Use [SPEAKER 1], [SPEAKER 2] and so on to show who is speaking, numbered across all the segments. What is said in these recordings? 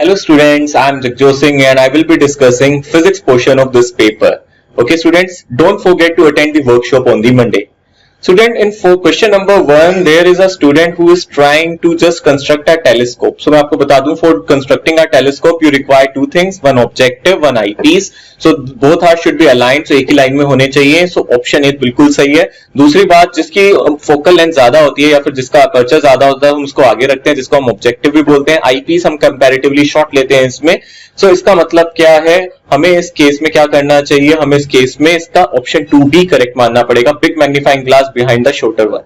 [SPEAKER 1] Hello students, I am Jagjot Singh and I will be discussing physics portion of this paper. Okay students, don't forget to attend the workshop on the Monday. Student, in for question number 1, there is a student who is trying to just construct a telescope. So मैं आपको बता दूं, for constructing a telescope you require two things, one objective, one eyepiece. So both are should be aligned. So एक ही line में होने चाहिए. So option A बिल्कुल सही है. दूसरी बात, जिसकी फोकल लेंथ ज्यादा होती है या फिर जिसका अपर्चर ज्यादा होता है हम उसको आगे रखते हैं, जिसको हम ऑब्जेक्टिव भी बोलते हैं. आईपीस हम कंपैरेटिवली शॉर्ट लेते हैं इसमें. सो इसका मतलब क्या है, हमें इस केस में क्या करना चाहिए, हमें इस केस में इसका ऑप्शन 2B करेक्ट मानना पड़ेगा, big magnifying glass behind the shorter one.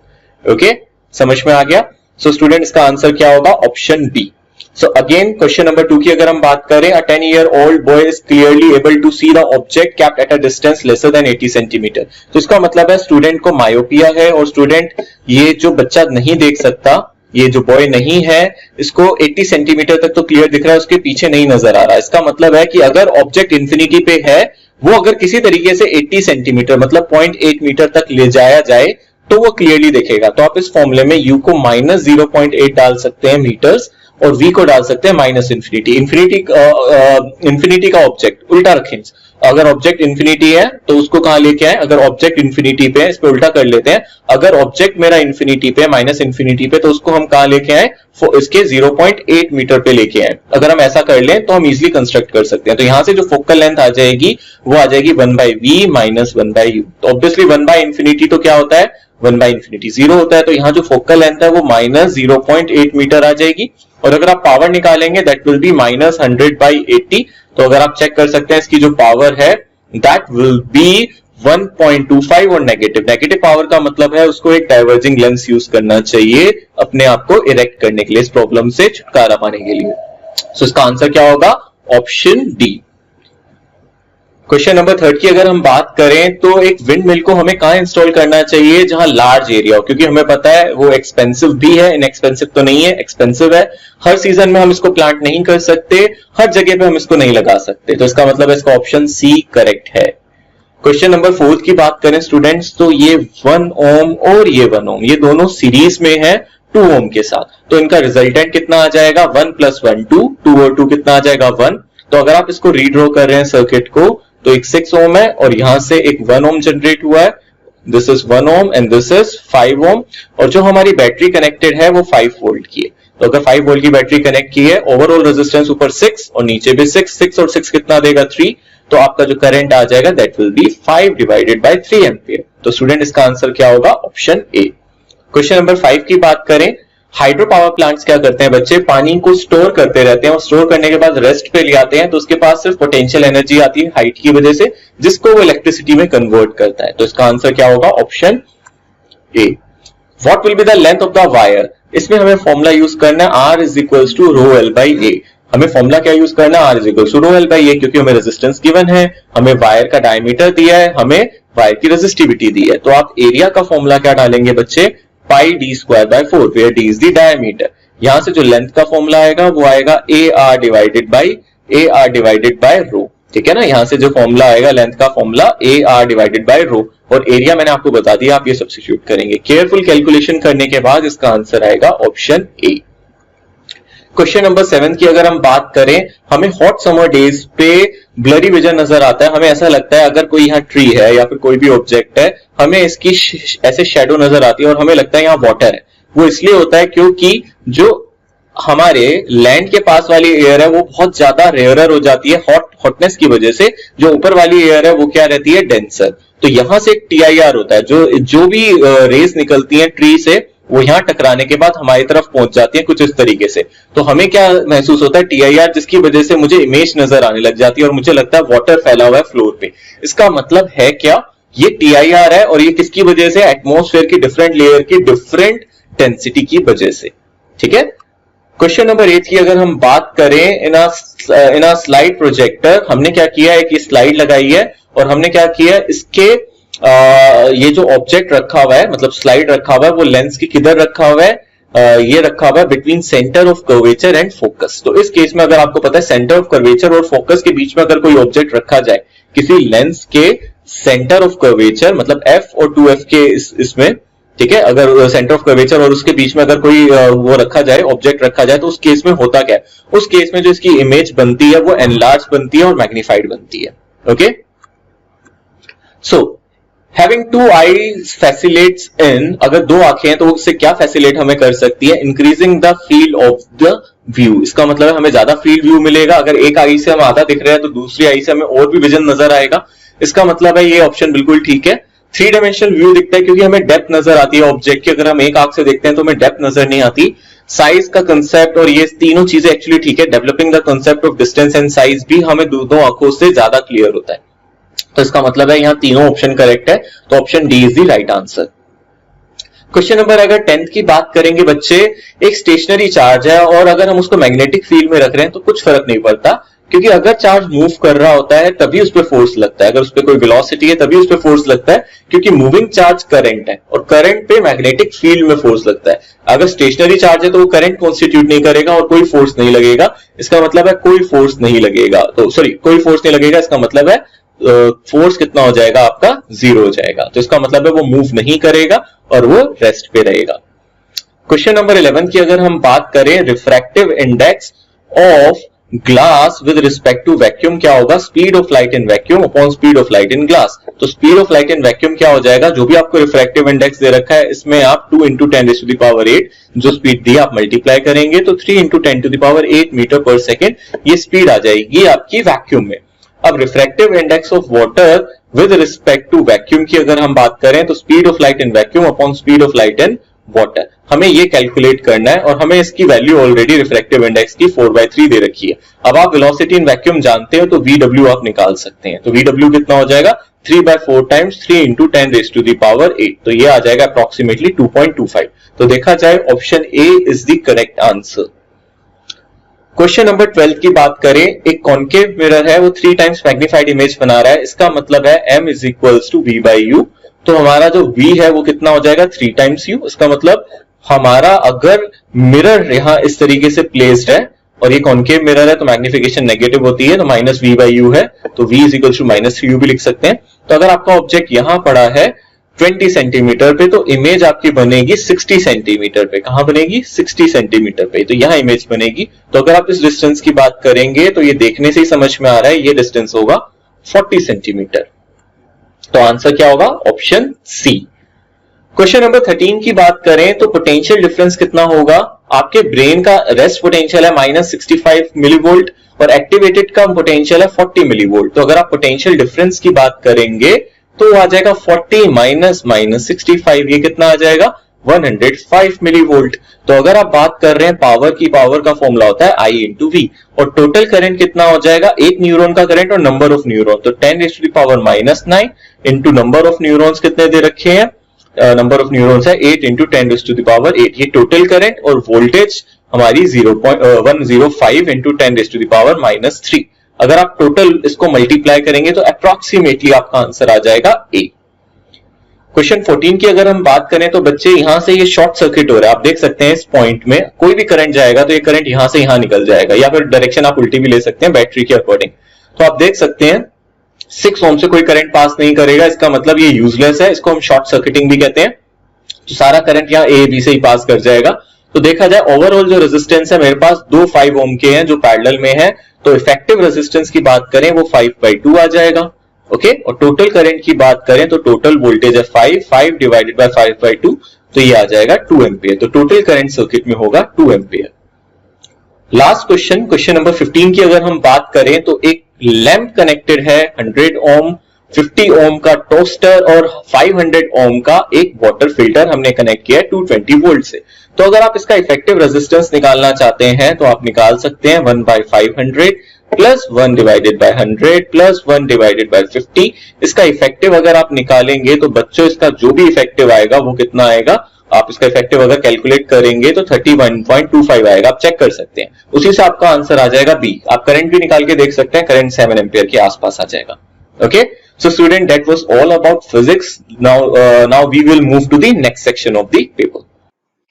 [SPEAKER 1] Okay, समझ में आ गया. सो स्टूडेंट, इसका आंसर क्या होगा, option B. So again question number 2 की अगर हम बात करें, a 10-year-old boy is clearly able to see the object kept at a distance lesser than 80 centimetre. तो इसका मतलब है स्टूडेंट को मायोपिया है और स्टूडेंट, ये जो बच्चा नहीं देख सकता, ये जो बॉय नहीं है, इसको 80 सेंटीमीटर तक तो क्लियर दिख रहा है, उसके पीछे नहीं नजर आ रहा है. इसका मतलब है कि अगर ऑब्जेक्ट इंफिनिटी पे है, वो अगर किसी तरीके से 80 सेंटीमीटर मतलब 0.8 मीटर तक ले जाया जाए तो वो क्लियरली देखेगा. तो आप इस फॉर्मूले में u को -0.8 डाल सकते हैं मीटर्स और v को डाल सकते हैं -इंफिनिटी. इंफिनिटी का ऑब्जेक्ट उल्टा रखें. अगर ऑब्जेक्ट इंफिनिटी है तो उसको कहां लेके आए, अगर ऑब्जेक्ट इंफिनिटी पे है, इस पे उल्टा कर लेते हैं, अगर ऑब्जेक्ट मेरा इंफिनिटी पे -इंफिनिटी पे तो उसको हम कहां लेके आए, इसके 0.8 मीटर पे लेके आए. अगर हम ऐसा कर लें तो हम इजीली कंस्ट्रक्ट कर सकते हैं. तो यहां से जो फोकल लेंथ आ जाएगी वो आ जाएगी 1/v माइनस 1/u. तो ऑब्वियसली 1/इंफिनिटी तो क्या होता है, 1/इंफिनिटी 0 होता है. तो यहां जो फोकल लेंथ है वो -0.8 मीटर आ जाएगी. और अगर आप पावर निकालेंगे दैट विल बी -100/80. तो अगर आप चेक कर सकते हैं इसकी जो पावर है दैट विल बी 1.25. और नेगेटिव पावर का मतलब है उसको एक डाइवर्जिंग लेंस यूज करना चाहिए अपने आप को इरेक्ट करने के लिए, इस प्रॉब्लम से छुटकारा पाने के लिए. सो इसका आंसर क्या होगा, ऑप्शन डी. क्वेश्चन नंबर 3 की अगर हम बात करें तो एक विंड मिल को हमें कहां इंस्टॉल करना चाहिए जहां लार्ज एरिया हो, क्योंकि हमें पता है वो एक्सपेंसिव भी है, इनएक्सपेंसिव तो नहीं है, एक्सपेंसिव है. हर सीजन में हम इसको प्लांट नहीं कर सकते, हर जगह पे हम इसको नहीं लगा सकते. तो इसका मतलब है इसका ऑप्शन सी करेक्ट है. क्वेश्चन नंबर 4 की बात करें स्टूडेंट्स, तो ये 1 ओम और ये 1 ओम, ये दोनों सीरीज में है 2 ओम के साथ. तो इनका रिजल्टेंट कितना आ जाएगा, 1 + 1 2 और 2 कितना आ जाएगा 1. तो अगर आप इसको रीड्रॉ कर रहे हैं सर्किट को, तो एक 6 ओम है और यहां से एक 1 ओम जनरेट हुआ है. This is 1 ohm and this is 5 ओम. और जो हमारी बैटरी कनेक्टेड है वो 5 वोल्ट की है. तो अगर 5 वोल्ट की बैटरी कनेक्ट की है, ओवरऑल रेजिस्टेंस ऊपर 6 और नीचे भी 6 और 6 कितना देगा 3. तो आपका जो करंट आ जाएगा दैट विल बी 5/3 एम्पियर. तो स्टूडेंट इसका आंसर क्या होगा, ऑप्शन ए. क्वेश्चन नंबर 5 की बात करें, हाइड्रो पावर प्लांट्स क्या करते हैं बच्चे, पानी को स्टोर करते रहते हैं और स्टोर करने के बाद रेस्ट पे ले आते हैं. तो उसके पास सिर्फ पोटेंशियल एनर्जी आती है हाइट की वजह से, जिसको वो इलेक्ट्रिसिटी में कन्वर्ट करता है. तो इसका आंसर क्या होगा, option A. What will be the length of the wire, इसमें हमें फॉर्मूला यूज करना है R = ρl/a. हमें फॉर्मूला क्या यूज करना है, R = ρl/a, क्योंकि हमें रेजिस्टेंस गिवन है, हमें वायर का डायमीटर दिया है, हमें वायर की रेजिस्टिविटी दी है. तो आप एरिया का फॉर्मूला क्या डालेंगे बच्चे, πd²/4 where d is the diameter. यहां से जो लेंथ का फॉर्मूला आएगा वो आएगा AR divided by rho. ठीक है ना, यहां से जो फॉर्मूला आएगा लेंथ का formula AR divided by rho. और एरिया मैंने आपको बता दिया, आप ये सब्स्टिट्यूट करेंगे. केयरफुल कैलकुलेशन करने के बाद इसका आंसर आएगा ऑप्शन ए. क्वेश्चन नंबर 7 की अगर हम बात करें, हमें हॉट समर डेज पे ब्लरी विजन नजर आता है. हमें ऐसा लगता है अगर कोई यहाँ ट्री है या फिर कोई भी ऑब्जेक्ट है, हमें इसकी ऐसे शेडो नजर आती है और हमें लगता है यहाँ वाटर है. वो इसलिए होता है क्योंकि जो हमारे लैंड के पास वाली एयर है वो बहुत ज्यादा रेयरर हो जाती है हॉटनेस की वजह से. जो ऊपर वाली एयर है वो क्या रहती है, डेंसर. तो यहां से एक TIR होता है, जो भी रेस निकलती है ट्री से वो यहां टकराने के बाद हमारी तरफ पहुंच जाती है कुछ इस तरीके से. तो हमें क्या महसूस होता है, TIR, जिसकी वजह से मुझे इमेज नजर आने लग जाती है और मुझे लगता है वाटर फैला हुआ है फ्लोर पे. इसका मतलब है क्या, ये TIR है और ये किसकी वजह से, एटमॉस्फेयर की डिफरेंट लेयर की डिफरेंट डेंसिटी की वजह से. ठीक है. क्वेश्चन नंबर 8 की अगर हम बात करें, इन अ स्लाइड प्रोजेक्टर, हमने क्या किया है कि स्लाइड लगाई है और हमने क्या किया है, इसके ये जो ऑब्जेक्ट रखा हुआ है, मतलब स्लाइड रखा हुआ है, वो लेंस के किधर रखा हुआ है, ये रखा हुआ है between centre of curvature and focus. तो इस केस में अगर आपको पता है सेंटर ऑफ कर्वेचर और फोकस के बीच में अगर कोई ऑब्जेक्ट रखा जाए किसी लेंस के सेंटर ऑफ कर्वेचर मतलब F और 2F के इसमें, ठीक है, अगर सेंटर ऑफ कर्वेचर और उसके बीच में अगर कोई वो रखा जाए, ऑब्जेक्ट रखा जाए, तो उस केस में होता क्या है, उस केस में जो इसकी इमेज बनती है वो एनलार्ज बनती है और मैग्नीफाइड बनती है। Okay, so having two eyes facilitates in, अगर दो आंखें हैं तो उससे क्या फैसिलेट हमें कर सकती है, increasing the field of the view. इसका मतलब है हमें ज्यादा फील्ड व्यू मिलेगा। अगर एक आई से हम आधा दिख रहे हैं तो दूसरी आई से हमें और भी विजन नजर आएगा। इसका मतलब है ये ऑप्शन बिल्कुल ठीक है। थ्री डायमेंशनल व्यू दिखता है क्योंकि हमें डेप्थ नजर आती है ऑब्जेक्ट की। अगर हम एक आंख से देखते हैं तो हमें डेप्थ नजर नहीं आती। साइज का कंसेप्ट और ये तीनों चीजें एक्चुअली ठीक है। Developing the concept of distance and size भी हमें दोनों आंखों से ज्यादा क्लियर होता है। तो इसका मतलब है यहाँ तीनों ऑप्शन करेक्ट है, तो option D is the right answer. Question number अगर 10th की बात करेंगे बच्चे, एक स्टेशनरी चार्ज है और अगर हम उसको मैग्नेटिक फील्ड में रख रहे हैं तो कुछ फर्क नहीं पड़ता, क्योंकि अगर चार्ज मूव कर रहा होता है तभी उस पर फोर्स लगता है, अगर उस पर कोई वेलोसिटी है तभी उस पर फोर्स लगता है, क्योंकि मूविंग चार्ज करंट है और करंट पे मैग्नेटिक फील्ड में फोर्स लगता है। अगर स्टेशनरी चार्ज है तो वो करंट कॉन्स्टिट्यूट नहीं करेगा और कोई फोर्स नहीं लगेगा। इसका मतलब है कोई फोर्स नहीं लगेगा, तो सॉरी कोई फोर्स नहीं लगेगा, इसका मतलब है फोर्स कितना हो जाएगा आपका, जीरो हो जाएगा। तो इसका मतलब है वो मूव नहीं करेगा और वो रेस्ट पे रहेगा। क्वेश्चन नंबर 11 की अगर हम बात करें, refractive index of glass with respect to vacuum क्या होगा, speed of light in vacuum upon speed of light in glass. तो speed of light in vacuum क्या हो जाएगा, जो भी आपको रिफ्रैक्टिव इंडेक्स दे रखा है इसमें आप 2 × 10⁸ जो स्पीड दी आप मल्टीप्लाई करेंगे तो 3 × 10⁸ मीटर पर सेकेंड ये स्पीड आ जाएगी आपकी वैक्यूम में। अब refractive index of water with respect to vacuum की अगर हम बात करें तो speed of light in vacuum upon speed of light in water, हमें ये कैलकुलेट करना है और हमें इसकी वैल्यू ऑलरेडी रिफ्रैक्टिव इंडेक्स की 4/3 दे रखी है। अब आप वेलोसिटी इन वैक्यूम जानते हो तो VW आप निकाल सकते हैं। तो VW कितना हो जाएगा, 3/4 टाइम्स 3 × 10⁸, तो ये आ जाएगा अप्रोक्सीमेटली 2.25। तो देखा जाए option A is the correct answer. Question number 12 की बात करें, एक कॉन्केव मिरर है, वो 3 टाइम्स मैग्नीफाइड इमेज बना रहा है। इसका मतलब है m = v/u। तो हमारा जो v है वो कितना हो जाएगा, 3 टाइम्स u। इसका मतलब हमारा अगर मिरर यहां इस तरीके से प्लेस्ड है और ये कॉन्केव मिरर है तो मैग्निफिकेशन नेगेटिव होती है, तो -v/u है, तो v = -3u भी लिख सकते हैं। तो अगर आपका ऑब्जेक्ट यहां पड़ा है 20 सेंटीमीटर पे तो इमेज आपकी बनेगी 60 सेंटीमीटर पे। कहां बनेगी, 60 सेंटीमीटर पे, तो यहां इमेज बनेगी। तो अगर आप इस डिस्टेंस की बात करेंगे तो ये देखने से ही समझ में आ रहा है ये डिस्टेंस होगा 40 सेंटीमीटर। तो आंसर क्या होगा, ऑप्शन सी। क्वेश्चन नंबर 13 की बात करें तो पोटेंशियल डिफरेंस कितना होगा, आपके ब्रेन का रेस्ट पोटेंशियल है -65 मिलीवोल्ट और एक्टिवेटेड का पोटेंशियल है 40 मिलीवोल्ट। तो अगर आप पोटेंशियल डिफरेंस की बात करेंगे तो आ जाएगा 40 - -65, ये कितना आ जाएगा, 105 मिलीवोल्ट। तो अगर आप बात कर रहे हैं पावर की, पावर का फॉर्मूला होता है I × V और टोटल करंट कितना हो जाएगा, एक न्यूरॉन का करंट और नंबर ऑफ न्यूरॉन, तो 10⁻⁹ इंटू नंबर ऑफ न्यूरॉन्स कितने दे रखे हैं, नंबर ऑफ न्यूरॉन्स है 8 × 10⁸, ये टोटल करंट और वोल्टेज हमारी 105 × 10⁻⁻3। अगर आप टोटल इसको मल्टीप्लाई करेंगे तो अप्रोक्सीमेटली आपका आंसर आ जाएगा ए। क्वेश्चन 14 की अगर हम बात करें तो बच्चे यहां से ये शॉर्ट सर्किट हो रहा है, आप देख सकते हैं इस पॉइंट में कोई भी करंट जाएगा तो ये करंट यहां से यहां निकल जाएगा, या फिर डायरेक्शन आप उल्टी भी ले सकते हैं बैटरी के अकॉर्डिंग। तो आप देख सकते हैं 6 ओम से कोई करंट पास नहीं करेगा, इसका मतलब ये यूजलेस है, इसको हम शॉर्ट सर्किटिंग भी कहते हैं। तो सारा करंट यहाँ ए बी से ही पास कर जाएगा। तो देखा जाए ओवरऑल जो रेजिस्टेंस है मेरे पास 2 5 ओम के हैं जो पैरेलल में है, तो इफेक्टिव रेजिस्टेंस की बात करें वो 5/2 आ जाएगा। ओके, और टोटल करंट की बात करें तो टोटल वोल्टेज है 5 डिवाइडेड बाय 5/2, तो ये आ जाएगा 2 एम्पियर। तो टोटल करंट सर्किट में होगा 2 ampere. Last question, question number 15 की अगर हम बात करें तो एक लैंप कनेक्टेड है 100 ओम, 50 ओम का टोस्टर और 500 ओम का एक वाटर फिल्टर हमने कनेक्ट किया है 220 वोल्ट से। तो अगर आप इसका इफेक्टिव रेजिस्टेंस निकालना चाहते हैं तो आप निकाल सकते हैं 1/500 plus 1 divided by 100 plus 1 divided by 50। इसका इफेक्टिव अगर आप निकालेंगे तो बच्चों इसका जो भी इफेक्टिव आएगा वो कितना आएगा, आप इसका इफेक्टिव अगर कैलकुलेट करेंगे तो 31.25 आएगा, आप चेक कर सकते हैं। उसी से आपका आंसर आ जाएगा बी। आप करंट भी निकाल के देख सकते हैं, करंट 7 एम्पियर के आसपास आ जाएगा। Okay, so student, that was all about physics. Now we will move to the next section of the paper.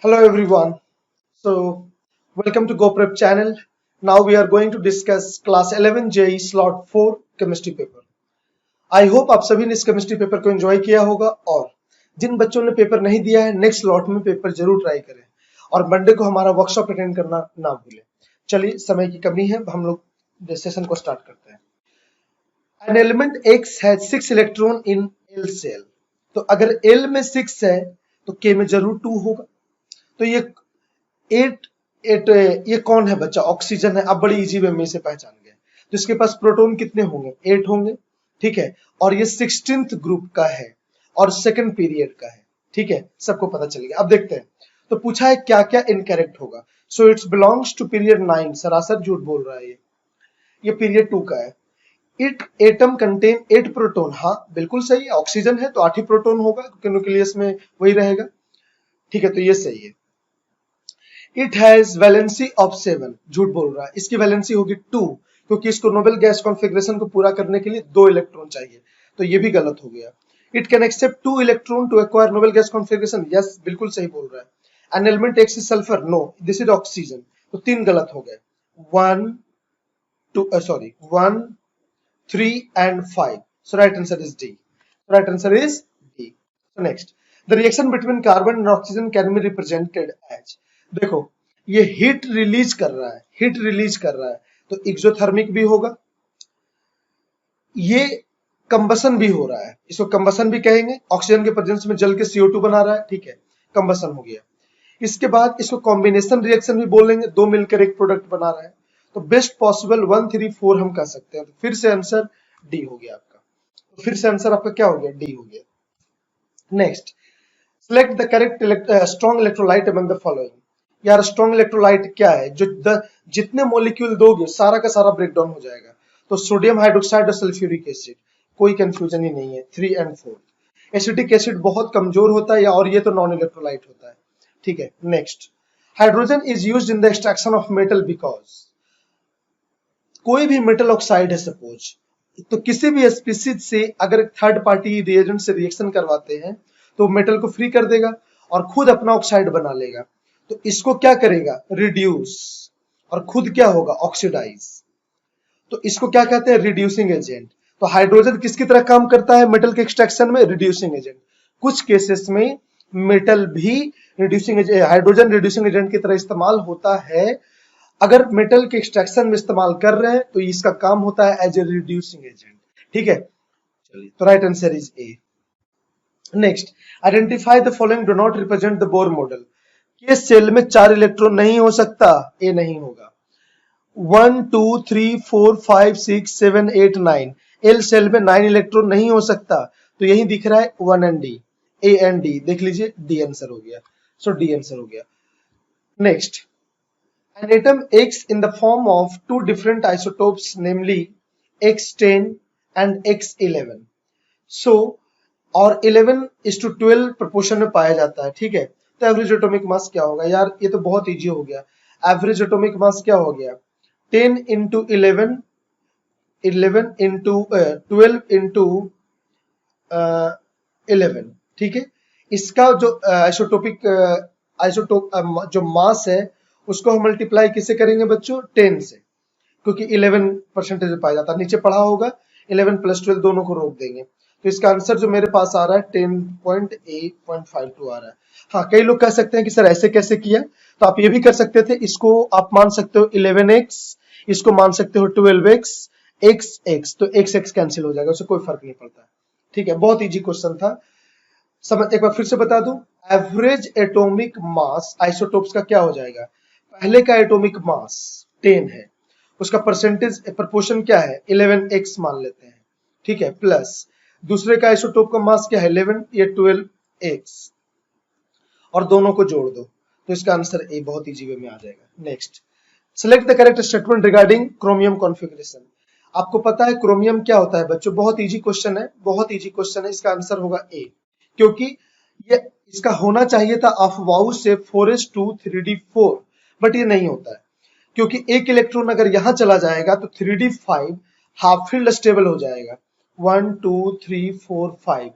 [SPEAKER 2] Hello everyone. So welcome to GoPrep channel. Now we are going to discuss class 11 JEE slot 4 chemistry paper. I hope आप सभी ने इस chemistry paper को enjoy किया होगा और जिन बच्चों ने पेपर नहीं दिया है नेक्स्ट लॉट में पेपर जरूर ट्राई करें, और मंडे को हमारा वर्कशॉप अटेंड करना ना भूलें। चलिए, समय की कमी है, हम लोग सेशन को स्टार्ट करते हैं। An element X has 6 electron in L cell. तो अगर L में 6 है तो K में जरूर 2 होगा। तो ये 8 ये कौन है बच्चा? ऑक्सीजन है। अब बड़ी इजी वे में इसे पहचान गए। तो इसके पास प्रोटॉन कितने होंगे? 8 होंगे, ठीक है। और ये 16th ग्रुप का है और सेकंड पीरियड का है, ठीक है, सबको पता चल गया। अब देखते हैं, तो पूछा है क्या क्या इनकरेक्ट होगा। So it's belongs to period 9, सरासर झूठ बोल रहा है ये पीरियड 2 का है। इट एटम कंटेन 8 प्रोटॉन, हाँ बिल्कुल सही है, ऑक्सीजन है तो 8 ही प्रोटॉन होगा क्योंकि न्यूक्लियस में वही रहेगा, ठीक है, तो ये सही है। इट हैज वैलेंसी ऑफ 7, झूठ बोल रहा है, इसकी वैलेंसी होगी 2 क्योंकि इसको नोबेल गैस कॉन्फ़िगरेशन को पूरा करने के लिए 2 इलेक्ट्रॉन चाहिए, तो ये भी गलत हो गया। It can accept 2 electron to acquire noble gas configuration, yes बिल्कुल सही बोल रहा है। An element X is sulphur, no this is oxygen, तो 3 गलत हो गए। 1 3 and 5. So right answer is D. Right answer is D. So next, the reaction between carbon and oxygen can be represented as, देखो ये heat release कर रहा है, तो एक्सोथर्मिक भी होगा, ये कंबसन भी हो रहा है, इसको कंबसन भी कहेंगे, ऑक्सीजन के प्रेजेंस में जल के CO2 बना रहा है, ठीक है, कंबसन हो गया। इसके बाद इसको कॉम्बिनेशन रिएक्शन भी बोलेंगे, दो मिलकर एक प्रोडक्ट बना रहा है, तो बेस्ट पॉसिबल 1 3 4 हम कह सकते हैं। तो फिर से आंसर डी हो गया आपका, तो फिर से आंसर आपका क्या हो गया? डी हो गया। Next, select the correct strong electrolyte among the following. यार स्ट्रॉन्ग इलेक्ट्रोलाइट क्या है? जो जितने मॉलिक्यूल दोगे सारा का सारा ब्रेक डाउन हो जाएगा। तो सोडियम हाइड्रोक्साइड और सल्फ्यूरिक एसिड, कोई कंफ्यूजन ही नहीं है, 3 and 4। एसिटिक एसिड बहुत कमजोर होता है, और ये तो नॉन इलेक्ट्रोलाइट होता है, ठीक है। Next, hydrogen is used in the extraction of metal because, कोई भी मेटल ऑक्साइड है सपोज, तो किसी भी स्पीसीज से अगर थर्ड पार्टी रिएजेंट से रिएक्शन करवाते हैं तो मेटल को फ्री कर देगा और खुद अपना ऑक्साइड बना लेगा, तो इसको क्या करेगा? रिड्यूस, और खुद क्या होगा? ऑक्सीडाइज, तो इसको क्या कहते हैं? Reducing agent. तो हाइड्रोजन किसकी तरह काम करता है मेटल के एक्सट्रैक्शन में? Reducing agent. कुछ केसेस में मेटल भी हाइड्रोजन रिड्यूसिंग एजेंट की तरह इस्तेमाल होता है। अगर मेटल के एक्सट्रैक्शन में इस्तेमाल कर रहे हैं तो इसका काम होता है एज ए रिड्यूसिंग एजेंट, ठीक है। चलिए, तो right answer is a. Next, identify the following do not represent the Bohr model. किस सेल में 4 इलेक्ट्रॉन नहीं हो सकता? ए नहीं होगा। 1 2 3 4 5 6 7 8 9, एल सेल में 9 इलेक्ट्रॉन नहीं हो सकता, तो यही दिख रहा है 1 and D, A and D, देख लीजिए डी आंसर हो गया। सो डी आंसर हो गया। Next, an atom X in the form of 2 different isotopes, namely X10 and X11. So, और 11:12 प्रोपोर्शन में पाया जाता है, ठीक है। तो एवरेज एटॉमिक मास क्या होगा? यार ये तो बहुत इजी हो गया। एवरेज एटॉमिक मास क्या हो गया? 10 into 11 into 12 into 11, ठीक है। इसका जो आइसोटोप जो मास है उसको हम मल्टीप्लाई किससे करेंगे बच्चों? 10 से, क्योंकि 11% पाया जाता है, नीचे पढ़ा होगा। 11 + 12 दोनों को रोक देंगे, तो इसका आंसर जो मेरे पास आ रहा है 10.852 आ रहा है। हाँ, कई लोग कह सकते हैं कि सर ऐसे कैसे किया, तो आप ये भी कर सकते थे, इसको आप मान सकते हो 11x, इसको मान सकते हो 12x, x तो x कैंसिल हो जाएगा, उससे कोई फर्क नहीं पड़ता, ठीक है। बहुत इजी क्वेश्चन था, समझ। एक बार फिर से बता दूं, एवरेज एटॉमिक मास आइसोटोप्स का क्या हो जाएगा? पहले का एटॉमिक मास 10 है, उसका परसेंटेज प्रोपोर्शन क्या है? 11x मान लेते हैं, ठीक है, प्लस दूसरे का आइसोटोप का मास क्या है? 11, ये 12x, और दोनों को जोड़ दो, तो इसका आंसर ए बहुत इजी वे में आ जाएगा। Next, select the correct statement regarding chromium configuration. आपको पता है क्रोमियम क्या होता है बच्चों? बहुत इजी क्वेश्चन है, बहुत इजी क्वेश्चन है, इसका आंसर होगा ए, क्योंकि ये इसका होना चाहिए था अफवाऊ से 4s2 3d4, बट ये नहीं होता है, क्योंकि एक इलेक्ट्रॉन अगर यहां चला जाएगा तो 3d5 हाफ फील्ड स्टेबल हो जाएगा, 1 2 3 4 5,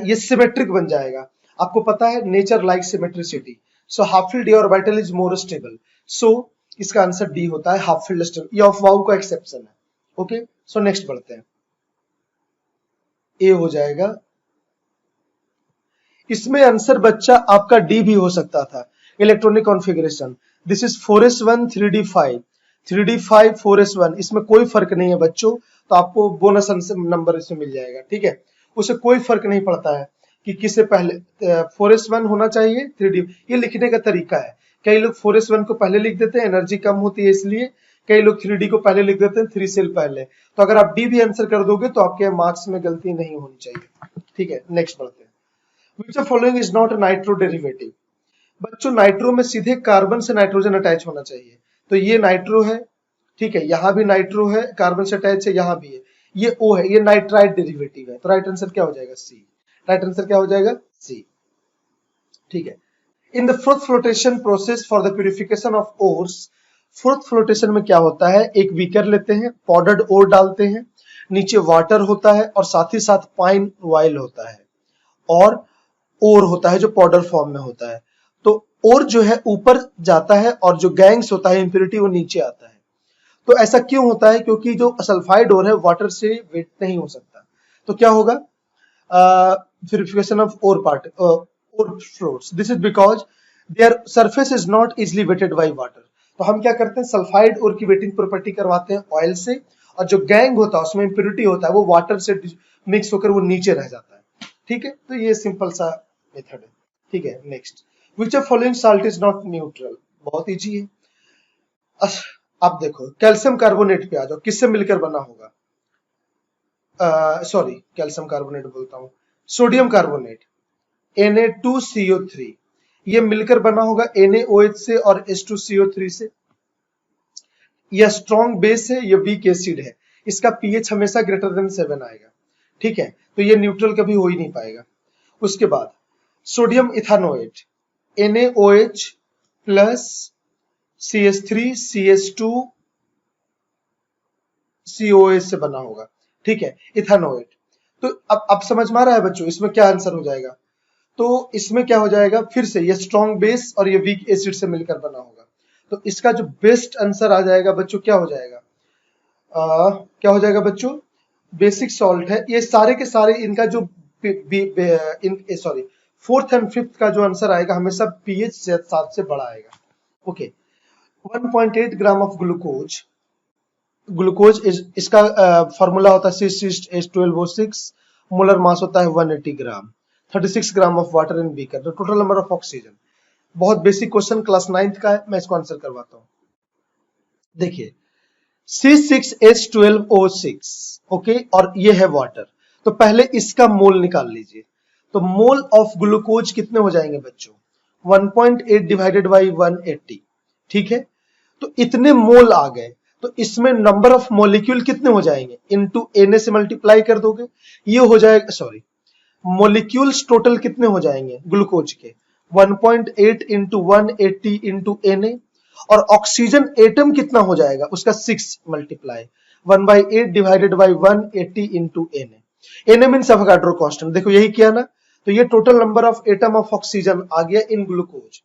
[SPEAKER 2] ये सिमेट्रिक बन जाएगा। आपको पता है nature like symmetricity, so half field d orbital is more stable, so इसका आंसर डी होता है, हाफ फील्ड स्टेबल। ये अफवाऊ का एक्सेप्शन है, ओके। सो नेक्स्ट बढ़ते हैं, ए हो जाएगा। इसमें आंसर बच्चा आपका डी भी हो सकता था, electronic configuration. This is 4s1 3d5 3d5 4s1, इसमें कोई फर्क नहीं है बच्चों, तो आपको बोनस नंबर इसमें मिल जाएगा, ठीक है। उसे कोई फर्क नहीं पड़ता है कि किसे पहले 4s1 होना चाहिए 3d, ये लिखने का तरीका है। कई लोग 4s1 को पहले लिख देते हैं, एनर्जी कम होती है इसलिए। कई लोग 3d को पहले लिख देते हैं, 3 सेल पहले। तो अगर आप डी भी आंसर कर दोगे तो आपके मार्क्स में गलती नहीं होनी चाहिए, ठीक है। नेक्स्ट बढ़ते हैं। Which of following is not a nitro derivative? बच्चों नाइट्रो में सीधे कार्बन से नाइट्रोजन अटैच होना चाहिए, तो ये नाइट्रो है, ठीक है। यहाँ भी नाइट्रो है, कार्बन से अटैच है, यहाँ भी है, ये ओ है, ये नाइट्राइड डेरिवेटिव है। तो राइट आंसर क्या हो जाएगा? सी। राइट आंसर क्या हो जाएगा? सी, ठीक है। In the fourth flotation process for the purification of ores, fourth flotation में क्या होता है, एक बीकर लेते हैं, पाउडर्ड ओर डालते हैं, नीचे वाटर होता है और साथ ही साथ पाइन ऑयल होता है और ओर होता है जो पाउडर फॉर्म में होता है। तो ओर जो है ऊपर जाता है और जो गैंग्स होता है इंप्योरिटी वो नीचे आता है। तो ऐसा क्यों होता है? क्योंकि जो सल्फाइड ओर है वाटर से वेट नहीं हो सकता। तो क्या होगा? Purification of ore part ore floats, this is because their surface is not easily wetted by water. तो हम क्या करते हैं, सल्फाइड ओर की वेटिंग प्रॉपर्टी करवाते हैं ऑयल से, और जो गैंग होता है उसमें इंप्योरिटी होता है वो वाटर से मिक्स होकर वो नीचे रह जाता है, ठीक है। तो ये सिंपल सा मेथड है, ठीक है। Next, which of following salt is not neutral? बहुत इजी है। आप देखो कैल्शियम कार्बोनेट पे आ जाओ, किससे मिलकर बना होगा? सॉरी कैल्शियम कार्बोनेट बोलता हूँ, सोडियम कार्बोनेट Na2CO3, ये मिलकर बना होगा NaOH से और H2CO3 से। यह स्ट्रॉन्ग बेस है, यह वीक एसिड है, इसका पीएच हमेशा ग्रेटर देन 7 आएगा, ठीक है। तो ये न्यूट्रल कभी हो ही नहीं पाएगा। उसके बाद sodium ethanoate NaOH plus CH3 CH2 COH से बना होगा, ठीक है, इथानोएट। तो अब समझ में आ रहा है बच्चों इसमें क्या आंसर हो जाएगा? तो इसमें क्या हो जाएगा, फिर से ये स्ट्रॉन्ग बेस और ये वीक एसिड से मिलकर बना होगा। तो इसका जो बेस्ट आंसर आ जाएगा बच्चों क्या हो जाएगा? क्या हो जाएगा बच्चों? बेसिक सॉल्ट है। ये सारे के सारे इनका जो सॉरी फोर्थ एंड फिफ्थ का जो आंसर आएगा हमेशा पीएच 7 से बड़ा आएगा, okay. 1.8 gram of glucose, glucose इसका फॉर्मूला होता है C6H12O6, मोलर मास होता है 180 ग्राम, 36 gram of water in beaker, the total number of oxygen. बहुत बेसिक क्वेश्चन क्लास 9th का है, मैं इसको आंसर करवाता हूं। देखिए C6H12O6, ओके, और ये है वाटर। तो पहले इसका मोल निकाल लीजिए। तो मोल ऑफ ग्लूकोज कितने हो जाएंगे बच्चों? 1.8 डिवाइडेड बाई 180, ठीक है। तो इतने मोल आ गए, तो इसमें नंबर ऑफ मॉलिक्यूल कितने हो जाएंगे? इनटू Na से मल्टीप्लाई कर दोगे, ये हो जाएगा, सॉरी मॉलिक्यूल्स टोटल कितने हो जाएंगे ग्लूकोज के? 1.8 इंटू 180 इंटू Na, और ऑक्सीजन एटम कितना हो जाएगा उसका? 6 multiply 1/8 divided by 180 into Na। Na means Avogadro constant, देखो यही किया ना। तो ये total number of atom of oxygen आ गया इन ग्लूकोज।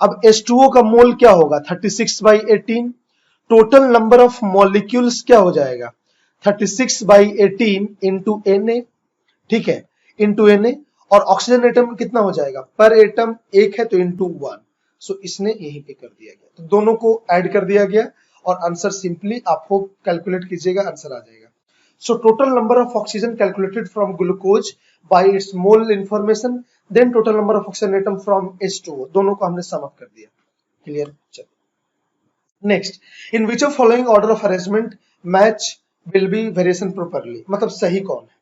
[SPEAKER 2] अब H2O का मोल क्या होगा? 36/18। टोटल नंबर ऑफ मॉलिक्यूल्स क्या हो जाएगा? 36/18 इंटू Na, ठीक है, इंटू Na। और ऑक्सीजन एटम कितना हो जाएगा? पर एटम एक है तो इंटू 1। सो इसने यहीं पे कर दिया गया, तो दोनों को ऐड कर दिया गया और आंसर सिंपली आपको कैलकुलेट कीजिएगा, आंसर आ जाएगा। So total number of oxygen calculated from glucose by its mole information, then total number of oxygen atom from H2O, दोनों को हमने सम अप कर दिया। क्लियर? चलो next, in which of following order of arrangement match will be variation properly, मतलब सही कौन है?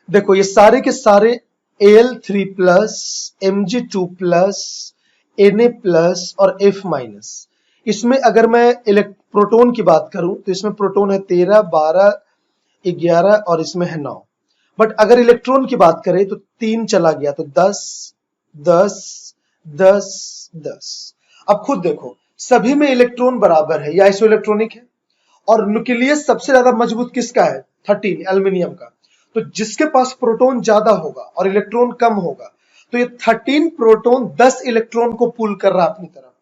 [SPEAKER 2] देखो ये सारे के सारे Al3 plus Mg2 plus Na plus और F माइनस, इसमें अगर मैं प्रोटोन की बात करूं तो इसमें प्रोटोन है 13, 12, 11 और इसमें है 9। बट अगर इलेक्ट्रॉन की बात करें तो 3 चला गया, तो 10, 10, 10, 10। अब खुद देखो सभी में इलेक्ट्रॉन बराबर है, या आइसोइलेक्ट्रॉनिक है, और न्यूक्लियस सबसे ज्यादा मजबूत किसका है? 13, एल्युमिनियम का। तो जिसके पास प्रोटॉन ज्यादा होगा और इलेक्ट्रॉन कम होगा, तो ये 13 प्रोटॉन 10 इलेक्ट्रॉन को पुल कर रहा है अपनी तरफ।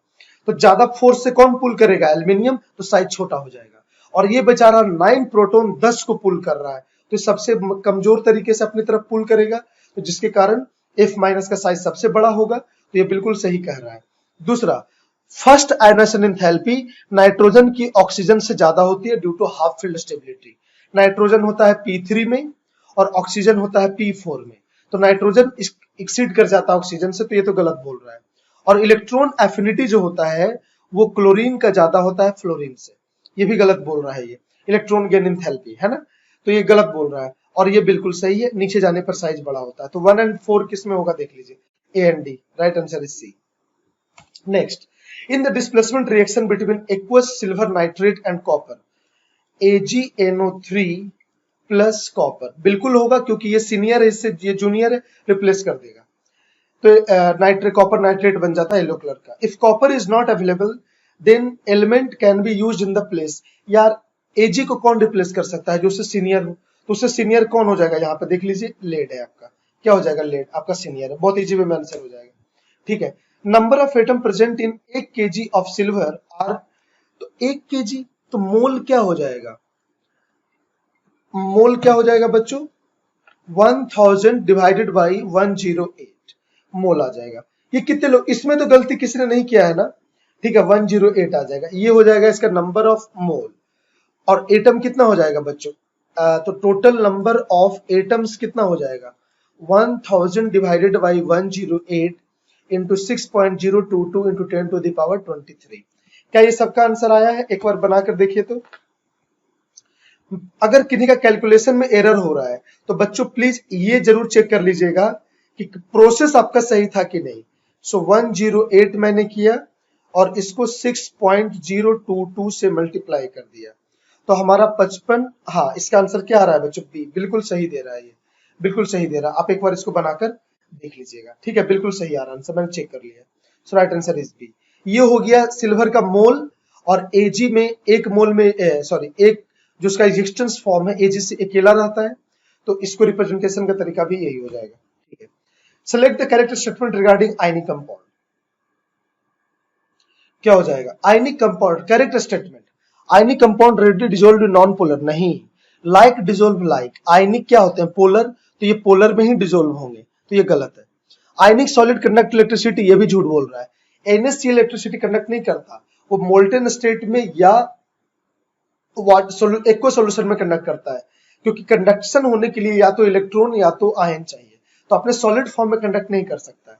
[SPEAKER 2] तो ज्यादा फोर्स से कौन पुल करेगा? एल्युमिनियम, तो साइज छोटा हो जाएगा। और ये बेचारा 9 प्रोटॉन 10 को पुल कर रहा है, तो सबसे कमजोर तरीके से अपनी तरफ पुल करेगा, तो जिसके कारण F माइनस का साइज सबसे बड़ा होगा, तो ये बिल्कुल सही कह रहा है। दूसरा, फर्स्ट आयनाइजेशन एंथैल्पी नाइट्रोजन की ऑक्सीजन से ज्यादा होती है due to half filled stability. Nitrogen होता है P3 में और ऑक्सीजन होता है P4 में, तो नाइट्रोजन एक्सीड कर जाता है ऑक्सीजन से, तो ये तो गलत बोल रहा है। और इलेक्ट्रॉन एफिनिटी जो होता है वो क्लोरीन का ज्यादा होता है फ्लोरीन से, ये भी गलत बोल रहा है। ये इलेक्ट्रॉन गेन एंथैल्पी है ना, तो ये गलत बोल रहा है और ये बिल्कुल सही है, नीचे जाने पर साइज बड़ा होता है। तो 1 और 4 किस में होगा देख लीजिए, A and D, right answer is C. Next, in the displacement reaction between aqueous silver nitrate and copper, AgNO3 plus copper, बिल्कुल होगा क्योंकि ये सीनियर है, इससे ये जूनियर है, रिप्लेस कर देगा, तो नाइट्रेट कॉपर नाइट्रेट बन जाता है येलो कलर का। If copper is not available then element can be used in the place. यार Ag को कौन रिप्लेस कर सकता है जो उससे सीनियर हो, तो उससे सीनियर कौन हो जाएगा, यहाँ पे देख लीजिए लेड है आपका, क्या हो जाएगा, लेड आपका सीनियर है, बहुत इजी वे में आंसर हो जाएगा। ठीक है, number of atom present in 1 kg of silver are, तो 1 kg, तो मोल क्या हो जाएगा, मोल क्या हो जाएगा बच्चों, 1000 डिवाइडेड बाई 108 मोल आ जाएगा। ये कितने लोग, इसमें तो गलती किसी ने नहीं किया है ना, ठीक है, 108 आ जाएगा, ये हो जाएगा इसका नंबर ऑफ मोल। और एटम कितना हो जाएगा बच्चों, तो टोटल नंबर ऑफ एटम्स कितना हो जाएगा, 1000 divided by 108 into 6.022 into 10 to the power 23। क्या ये सबका आंसर आया है, एक बार बनाकर देखिए। तो अगर किन्हीं का कैलकुलेशन में एरर हो रहा है तो बच्चों प्लीज ये जरूर चेक कर लीजिएगा कि प्रोसेस आपका सही था कि नहीं। सो 108 मैंने किया और इसको 6.022 से मल्टीप्लाई कर दिया, तो हमारा 55, हाँ इसका आंसर क्या आ रहा है बच्चों, बी, बिल्कुल सही दे रहा है, ये बिल्कुल सही दे रहा है। आप एक बार इसको बनाकर देख लीजिएगा, ठीक है, बिल्कुल सही आ रहा है आंसर, मैंने चेक कर लिया। सो राइट आंसर इज बी। ये हो गया सिल्वर का मोल, और Ag में एक मोल में एक जो उसका एग्जिस्टेंस फॉर्म है Ag से अकेला रहता है, तो इसको रिप्रेजेंटेशन का तरीका भी यही हो जाएगा। ठीक है, select the correct statement regarding ionic compound, क्या हो जाएगा, ionic compound, correct statement, ionic compound radially dissolved in non polar, नहीं, लाइक डिसॉल्व लाइक, आयनिक क्या होते हैं, पोलर, तो ये पोलर में ही डिसॉल्व होंगे, तो ये गलत है। आयनिक सॉलिड कंडक्ट इलेक्ट्रिसिटी, ये भी झूठ बोल रहा है, NaCl इलेक्ट्रिसिटी कंडक्ट नहीं करता, वो मोल्टेन स्टेट में या एक्वा सॉल्यूशन में कंडक्ट करता है, क्योंकि कंडक्शन होने के लिए या तो इलेक्ट्रॉन या तो आयन चाहिए, तो अपने सॉलिड फॉर्म में कंडक्ट नहीं कर सकता है।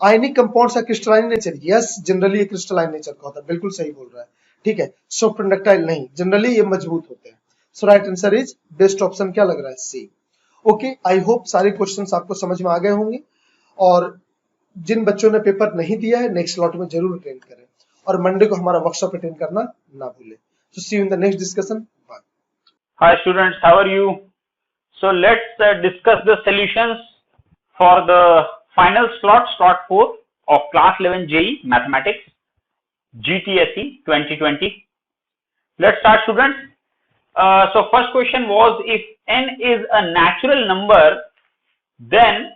[SPEAKER 2] आयनिक कंपाउंड्स का क्रिस्टलाइन नेचर, यस जनरली ये क्रिस्टलाइन नेचर का होता है, बिल्कुल सही बोल रहा है। ठीक है, सॉफ्ट कंडक्टाइल नहीं, जनरली ये मजबूत होते हैं। So right answer is best option क्या लग रहा है, सी। ओके, आई होप सारे क्वेश्चंस आपको समझ में आ गए होंगे, और जिन बच्चों ने पेपर नहीं दिया है नेक्स्ट स्लॉट में जरूर अटेंड करें, और मंडे को हमारा वर्कशॉप अटेंड करना ना भूलें। So see you in the next discussion. Bye.
[SPEAKER 3] Hi students, how are you? So let's discuss the solutions for the final slot 4 of class 11 JEE Mathematics GTSE 2020. Let's start students. So first question was, if n is a natural number, then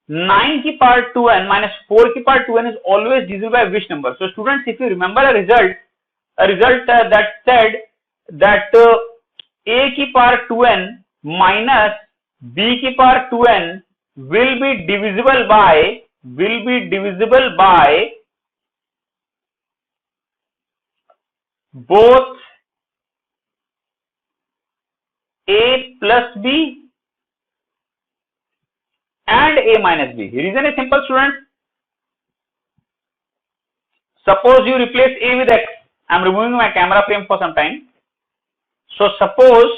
[SPEAKER 3] 9 की power 2n minus 4 की power 2n is always divisible by which number? So students, if you remember a result that said that a की power 2n minus b की power 2n will be divisible by both a plus b and a minus b. Reason is simple students. Suppose you replace a with x. I'm removing my camera frame for some time. So suppose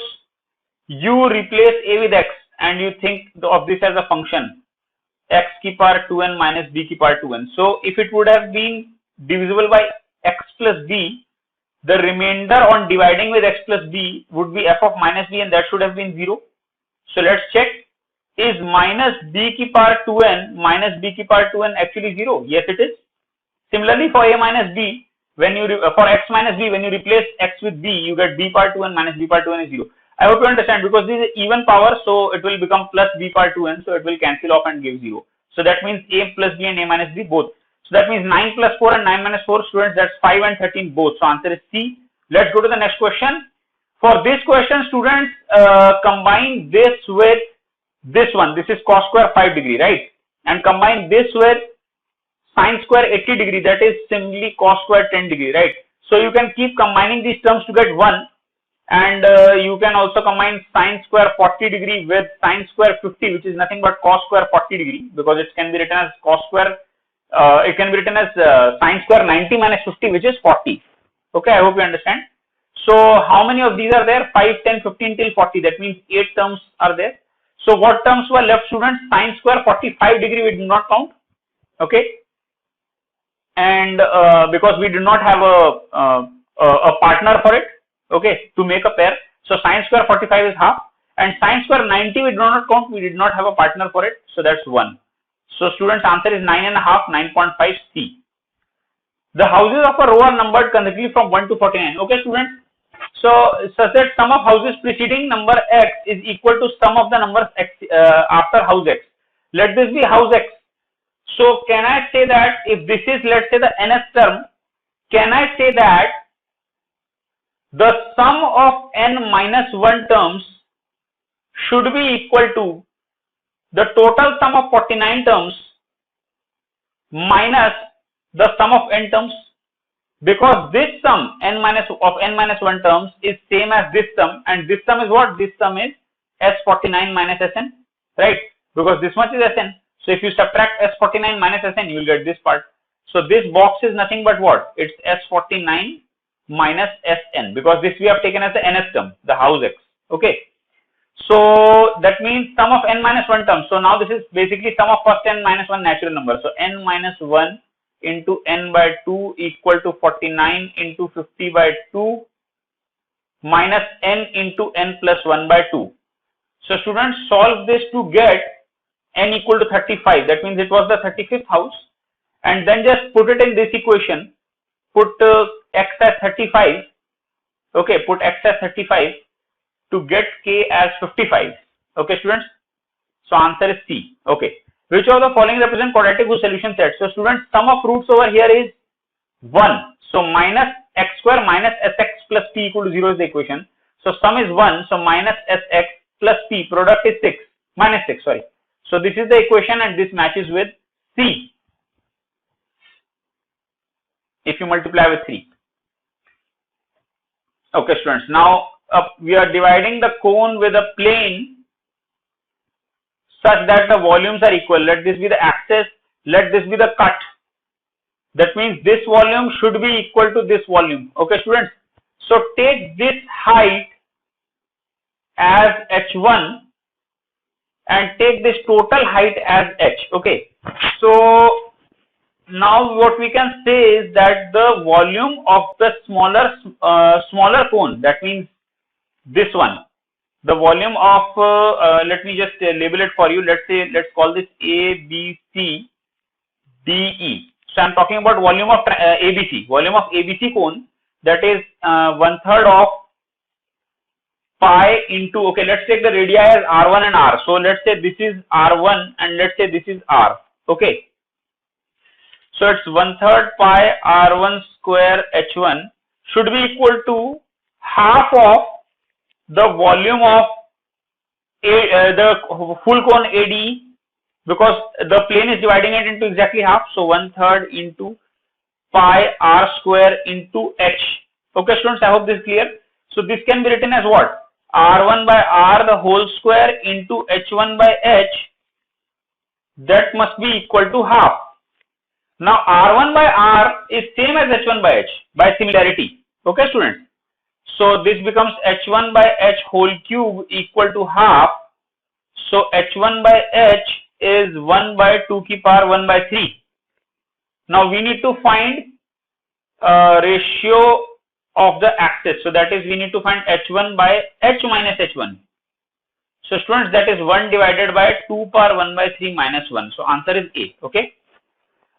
[SPEAKER 3] you replace a with x and you think of this as a function x की power 2n minus b की power 2n. So if it would have been divisible by x plus b, the remainder on dividing with x plus b would be f of minus b, and that should have been 0. So let's check, is minus b की power 2n minus b की power 2n actually 0? Yes, it is. Similarly for a minus b, when you for x minus b, when you replace x with b, you get b power 2n minus b power 2n is 0. I hope you understand, because this is even power, so it will become plus b power 2n, so it will cancel off and give 0. So that means a plus b and a minus b both. So that means 9 plus 4 and 9 minus 4, students, that's 5 and 13 both. So answer is C. Let's go to the next question. For this question, students, combine this with this one. This is cos square 5 degree, right? and combine this with sine square 80 degree, that is simply cos square 10 degree, right? So you can keep combining these terms to get 1, and you can also combine sine square 40 degree with sine square 50, which is nothing but cos square 40 degree, because it can be written as cos square, it can be written as sine square 90 minus 50, which is 40. Okay, I hope you understand. So how many of these are there? 5, 10, 15 till 40. That means 8 terms are there. So what terms were left, students? Sine square 45 degree we do not count. Okay, and because we do not have a partner for it, okay, to make a pair. So sine square 45 is half, and sine square 90 we do not count. We did not have a partner for it, so that's 1. So students, answer is 9.5, 9.5 C. The houses of a row are numbered consecutively from 1 to 49. Okay, students. So such that sum of houses preceding number x is equal to sum of the numbers x after house x. Let this be house x. So can I say that if this is, let's say, the nth term, can I say that the sum of n minus 1 terms should be equal to the total sum of 49 terms minus the sum of n terms? Because this sum n minus 1 terms is same as this sum, and this sum is what? This sum is S49 minus Sn, right? Because this much is Sn. So if you subtract S49 minus Sn, you will get this part. So this box is nothing but what? It's S49 minus Sn, because this we have taken as the nth term, the house x. Okay. So that means sum of n minus 1 term. So now this is basically sum of first n minus 1 natural number. So n minus 1 into n by 2 equal to 49 into 50 by 2 minus n into n plus 1 by 2. So students, solve this to get n equal to 35. That means it was the 35th house, and then just put it in this equation. Put x as 35. Okay, put x as 35 to get k as 55. Okay, students. So answer is C. Okay. Which of the following represent quadratic whose solution set? So students, sum of roots over here is 1. So minus x square minus sx plus p equal to 0 is the equation. So sum is 1. So minus sx plus p, product is 6, minus 6, sorry. So this is the equation, and this matches with C if you multiply with 3. Okay, students. Now we are dividing the cone with a plane such that the volumes are equal. Let this be the axis, let this be the cut. That means this volume should be equal to this volume. Okay, students. So take this height as h1 and take this total height as h. Okay. So now what we can say is that the volume of the smaller cone, that means this one, the volume of let me just label it for you. Let's call this A, B, C, D, E. So I'm talking about volume of ABC. Volume of ABC cone, that is 1/3 of pi into, okay, let's take the radii as R1 and R. So let's say this is R1 and let's say this is R. Okay. So it's 1/3 pi R1 square H1 should be equal to half of the volume of the full cone AD, because the plane is dividing it into exactly half. So 1/3 into pi R square into H. Okay, students, I hope this is clear. So this can be written as what? R1 by R the whole square into H1 by H. That must be equal to half. Now R1 by R is same as H1 by H by similarity. Okay, students. So this becomes H1 by H whole cube equal to half. So H1 by H is 1 by 2 ki power 1 by 3. Now we need to find ratio of the axis. So that is, we need to find H1 by H minus H1. So students, that is 1 divided by 2 power 1 by 3 minus 1. So answer is A. Okay.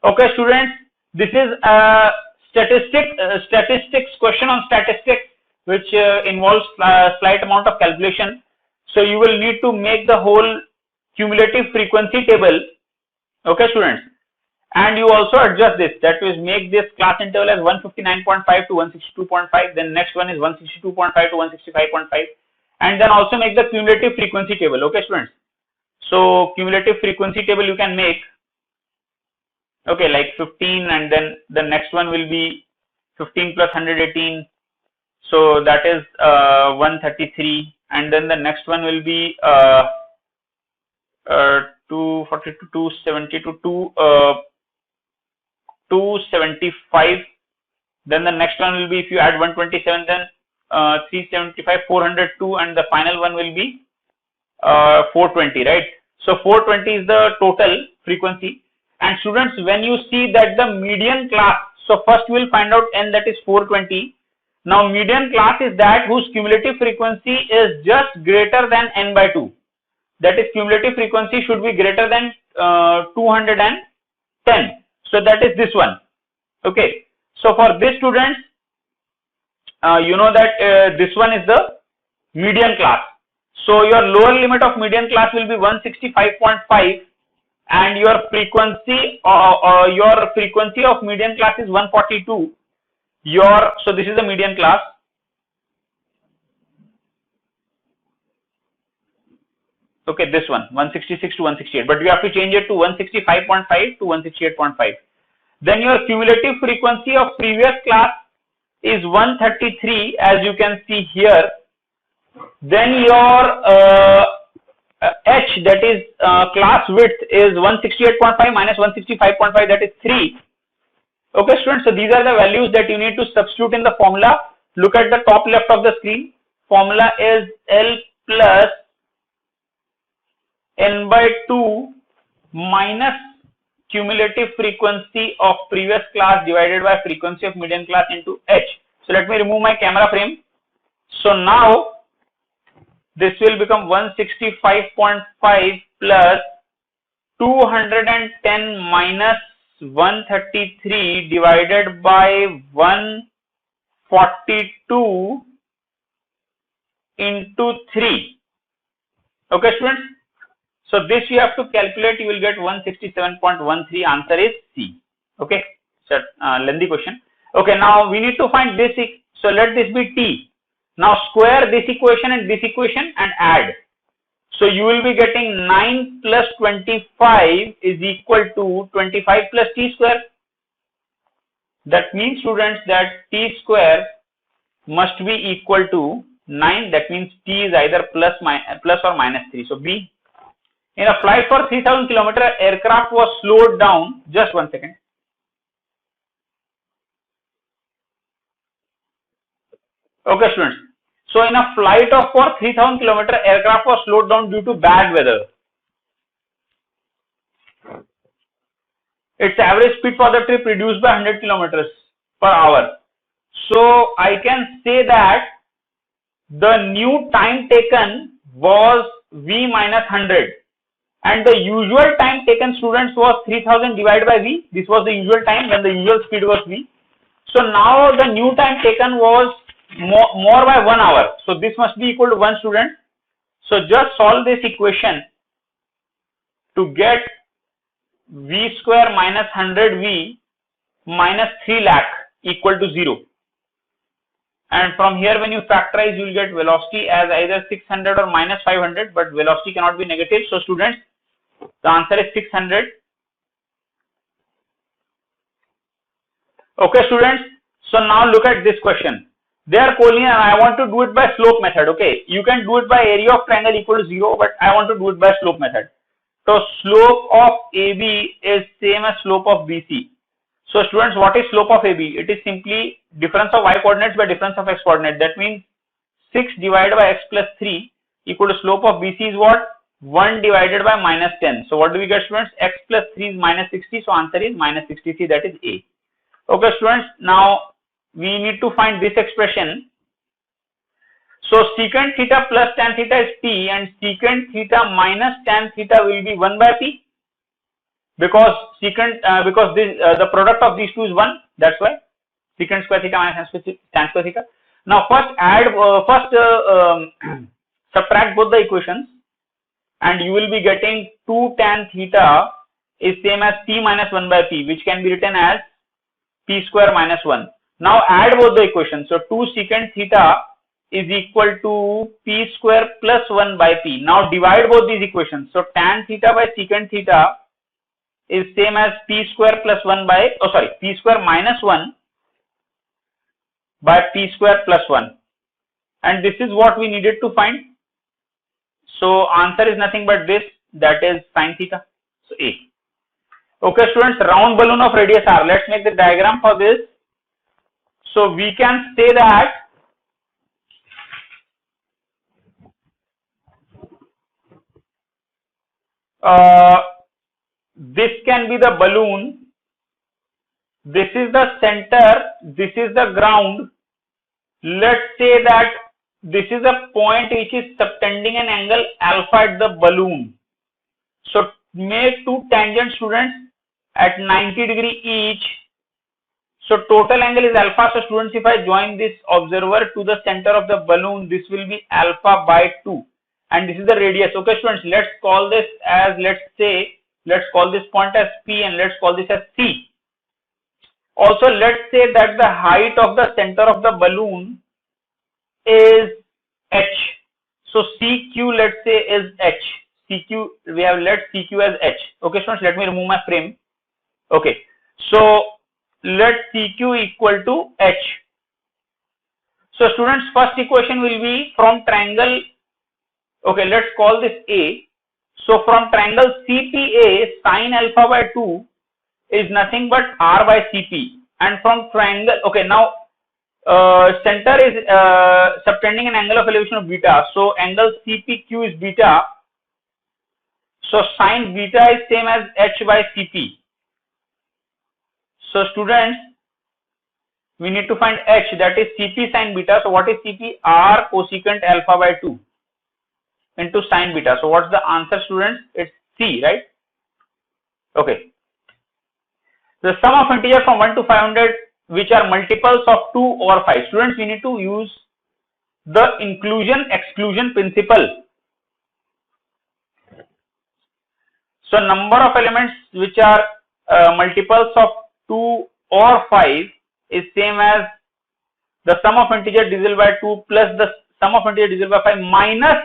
[SPEAKER 3] Okay, students, this is a statistics question on statistics, which involves slight amount of calculation. So you will need to make the whole cumulative frequency table. Okay, students, and you also adjust this. That is, make this class interval as 159.5 to 162.5. Then next one is 162.5 to 165.5, and then also make the cumulative frequency table. Okay, students. So cumulative frequency table you can make. Okay, like 15, and then the next one will be 15 plus 118. So that is 133, and then the next one will be 240 to 270 to 275. Then the next one will be, if you add 127, then 375, 402, and the final one will be 420, right? So 420 is the total frequency. And students, when you see that the median class, so first we will find out n, that is 420. Now median class is that whose cumulative frequency is just greater than n by 2. That is, cumulative frequency should be greater than 210. So that is this one. Okay. So for this, students, you know that this one is the median class. So your lower limit of median class will be 165.5, and your frequency of median class is 142. So this is the median class. Okay, this one 166 to 168, but you have to change it to 165.5 to 168.5. Then your cumulative frequency of previous class is 133, as you can see here. Then your H, that is class width, is 168.5 minus 165.5, that is 3. Okay, students, so these are the values that you need to substitute in the formula. Look at the top left of the screen. Formula is L plus n by 2 minus cumulative frequency of previous class divided by frequency of median class into H. So let me remove my camera frame. So now this will become 165.5 plus 210 minus 133 divided by 142 into 3. Okay, students. So this you have to calculate. You will get 167.13. Answer is C. Okay. So lengthy question. Okay. Now we need to find this. So let this be T. Now square this equation and this equation and add. So you will be getting 9 plus 25 is equal to 25 plus T square. That means, students, that T square must be equal to 9. That means T is either plus or minus 3. So B. In a flight for 3000 km, aircraft was slowed down. Just 1 second. Okay, students. So in a flight for 3000 km, aircraft was slowed down due to bad weather. Its average speed for the trip reduced by 100 kilometers per hour. So I can say that the new time taken was V minus 100. And the usual time taken, students, was 3000 divided by V. This was the usual time when the usual speed was V. So now the new time taken was more by 1 hour. So this must be equal to 1, student. So just solve this equation to get V square minus 100V minus 3 lakh equal to 0. And from here, when you factorize, you will get velocity as either 600 or minus 500, but velocity cannot be negative. So students, the answer is 600. Okay, students. So now look at this question. They are collinear and I want to do it by slope method. Okay, you can do it by area of triangle equal to 0, but I want to do it by slope method. So slope of AB is same as slope of BC. So students, what is slope of AB? It is simply difference of y coordinates by difference of x coordinate. That means 6 divided by x plus 3 equal to slope of BC is what? 1 divided by minus 10. So what do we get, students? X plus 3 is minus 60. So answer is minus 63. That is A. Okay, students. Now we need to find this expression. So secant theta plus tan theta is P, and secant theta minus tan theta will be 1 by P, because the product of these two is 1. That's why secant square theta minus tan square theta. Now first subtract both the equations, and you will be getting 2 tan theta is same as P minus 1 by P, which can be written as P square minus 1. Now add both the equations. So 2 secant theta is equal to p square plus 1 by p. Now divide both these equations. So tan theta by secant theta is same as p square plus 1 by, p square minus 1 by p square plus 1. And this is what we needed to find. So answer is nothing but this, that is sin theta. So A. Okay students, round balloon of radius r. Let's make the diagram for this. So we can say that this can be the balloon, this is the center, this is the ground. Let's say that this is a point which is subtending an angle alpha at the balloon. So make two tangent students at 90 degree each. So total angle is alpha. So students, if I join this observer to the center of the balloon, this will be alpha by 2. And this is the radius. Okay students, let's call this as, let's call this point as P and let's call this as C. Also, let's say that the height of the center of the balloon is h. So CQ, let's say, is h. CQ, we have let CQ as h. Okay students, let me remove my frame. Okay, so let CQ equal to h. So students, first equation will be from triangle. Okay, let's call this A. So from triangle CPA, sin alpha by 2 is nothing but r by CP. And from triangle, okay, now center is subtending an angle of elevation of beta. So angle CPQ is beta. So sin beta is same as h by CP. So students, we need to find h, that is CP sin beta. So what is CP? R cosecant alpha by 2 into sin beta. So what's the answer students? It's C, right? Okay. The sum of integers from 1 to 500 which are multiples of 2 over 5. Students, we need to use the inclusion exclusion principle. So number of elements which are multiples of 2 or 5 is same as the sum of integer divisible by 2 plus the sum of integer divisible by 5 minus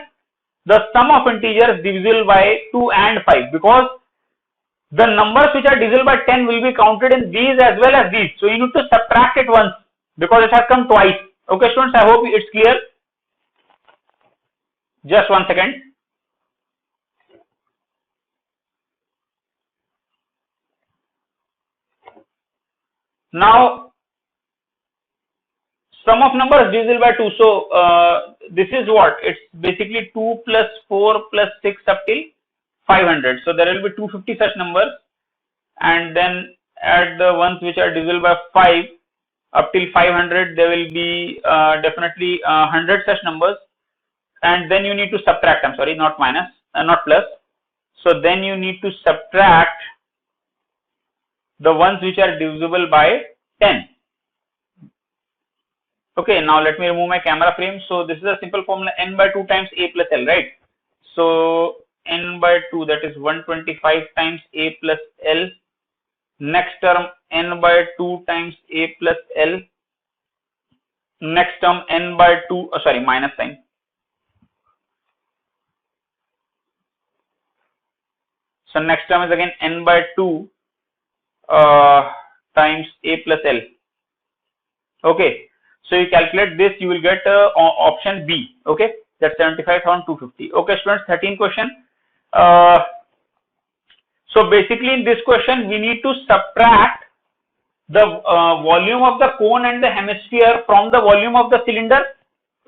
[SPEAKER 3] the sum of integers divisible by 2 and 5, because the numbers which are divisible by 10 will be counted in these as well as these. So you need to subtract it once because it has come twice. Okay students, I hope it's clear. Just one second. Now sum of numbers divisible by 2. So this is what? It's basically 2 plus 4 plus 6 up till 500. So there will be 250 such numbers, and then add the ones which are divisible by 5 up till 500. There will be definitely 100 such numbers, and then you need to subtract. I'm sorry, not minus, not plus. So then you need to subtract the ones which are divisible by 10. Okay, now let me remove my camera frame. So this is a simple formula, n by 2 times a plus l, right? So n by 2, that is 125 times a plus l. Next term n by 2 times a plus l. Next term n by 2, minus sign. So next term is again n by 2 times a plus l. Okay, so you calculate this, you will get option B. Okay, that's 75,250. Okay students, 13th question. So basically in this question we need to subtract the volume of the cone and the hemisphere from the volume of the cylinder.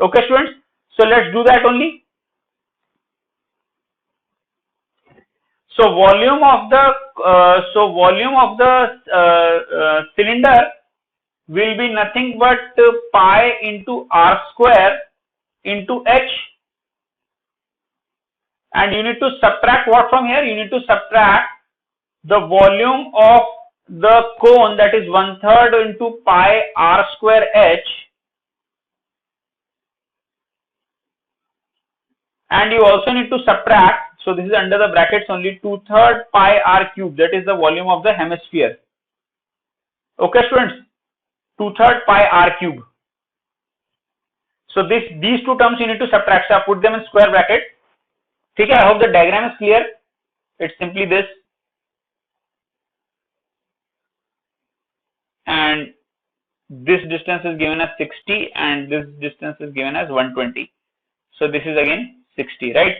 [SPEAKER 3] Okay students, so let's do that only. So volume of the cylinder will be nothing but pi into r square into h, and you need to subtract what from here? You need to subtract the volume of the cone, that is 1/3 into pi r square h, and you also need to subtract, so this is under the brackets only, 2/3 pi r cube, that is the volume of the hemisphere. Okay students, 2/3 pi r cube. So these two terms you need to subtract. So I put them in square bracket. Okay, I hope the diagram is clear. It's simply this, and this distance is given as 60 and this distance is given as 120. So this is again 60, right?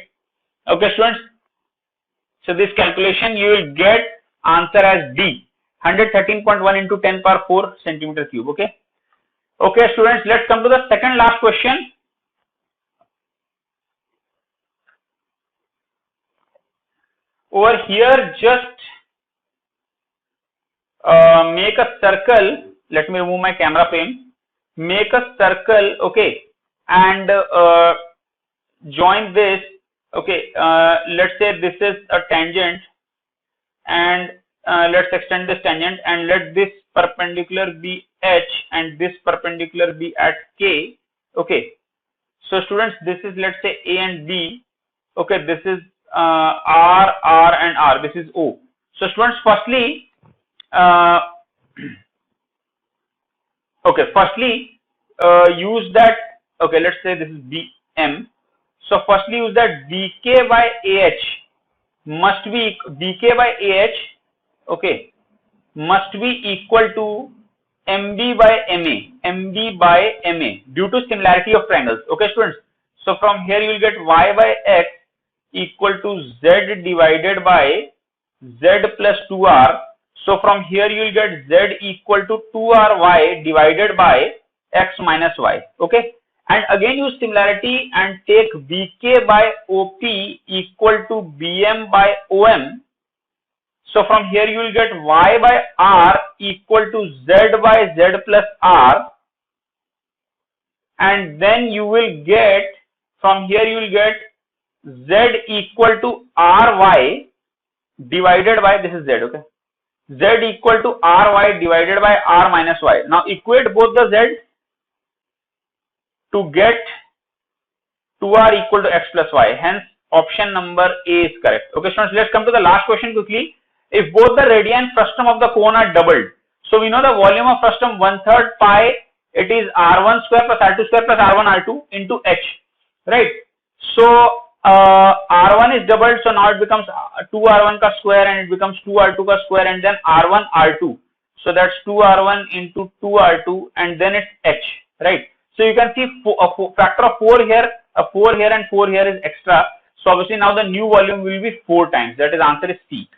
[SPEAKER 3] Okay, students. So this calculation you will get answer as D, 113.1 into 10 power 4 centimeter cube. Okay. Okay, students. Let's come to the second last question. Over here, just make a circle. Let me remove my camera frame. Make a circle, okay, and join this. Okay, let's say this is a tangent, and let's extend this tangent, and let this perpendicular be H and this perpendicular be at K. Okay, so students, this is, let's say, A and B. Okay, this is R, and R. This is O. So students, firstly, use that. Okay, let's say this is BM. So firstly, use that BK by AH must be BK by AH. Okay, must be equal to MB by MA. MB by MA due to similarity of triangles. Okay, students. So from here you will get Y by X equal to Z divided by Z plus 2R. So from here you will get Z equal to 2RY divided by X minus Y. Okay. And again use similarity and take BK by OP equal to BM by OM. So from here you will get Y by R equal to Z by Z plus R. And then you will get, from here you will get Z equal to RY divided by, this is Z, okay. Z equal to RY divided by R minus Y. Now equate both the Z to get 2R equal to X plus Y. Hence option number A is correct. Okay, students, let's come to the last question quickly. If both the radii and frustum of the cone are doubled, so we know the volume of frustum 1/3 pi, it is R1 square plus R2 square plus R1 R2 into H, right? So R1 is doubled, so now it becomes 2R1 ka square and it becomes 2R2 ka square and then R1 R2. So that's 2R1 into 2R2 and then it's H, right? So you can see a factor of 4 here, a 4 here and 4 here is extra. So obviously now the new volume will be 4 times. That is answer is C.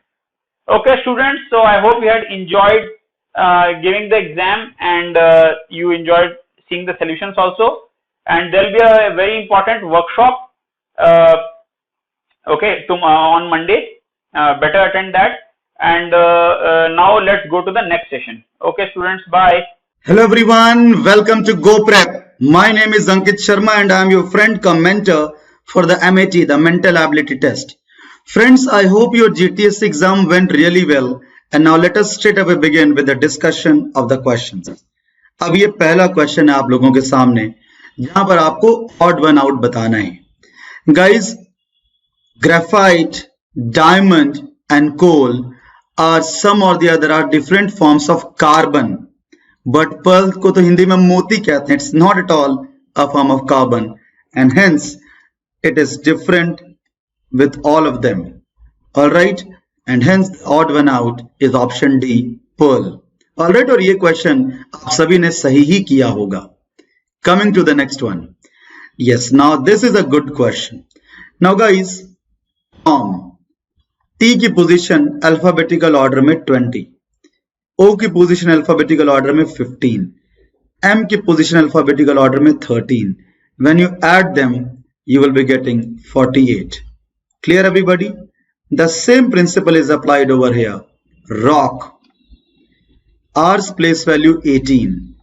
[SPEAKER 3] Okay, students. So I hope you had enjoyed giving the exam and you enjoyed seeing the solutions also. And there will be a very important workshop. Okay, on Monday. Better attend that. And now let's go to the next session. Okay, students. Bye.
[SPEAKER 4] Hello everyone, welcome to GoPrep. My name is Ankit Sharma and I am your friend cum mentor for the MAT, the Mental Ability Test. Friends, I hope your GTS exam went really well and now let us straight away begin with the discussion of the questions. अब ये पहला question है आप लोगों के सामने जहां पर आपको odd one out बताना है. Guys, graphite, diamond and coal are some or the other are different forms of carbon. But pearl को तो हिंदी में मोती कहते हैं. It's not at all a form of carbon and hence it is different with all of them. Alright, and hence the odd one out is option D, pearl. Alright, और ये question आप सभी ने सही ही किया होगा. Coming to the next one. Yes, now this is a good question. Now guys, T की position alphabetical order में 20. O की पोजीशन अल्फाबेटिकल ऑर्डर में 15, M की पोजीशन अल्फाबेटिकल ऑर्डर में 13. When you add them, you will be getting 48. Clear everybody? The same principle is applied over here. Rock. R's place value 18,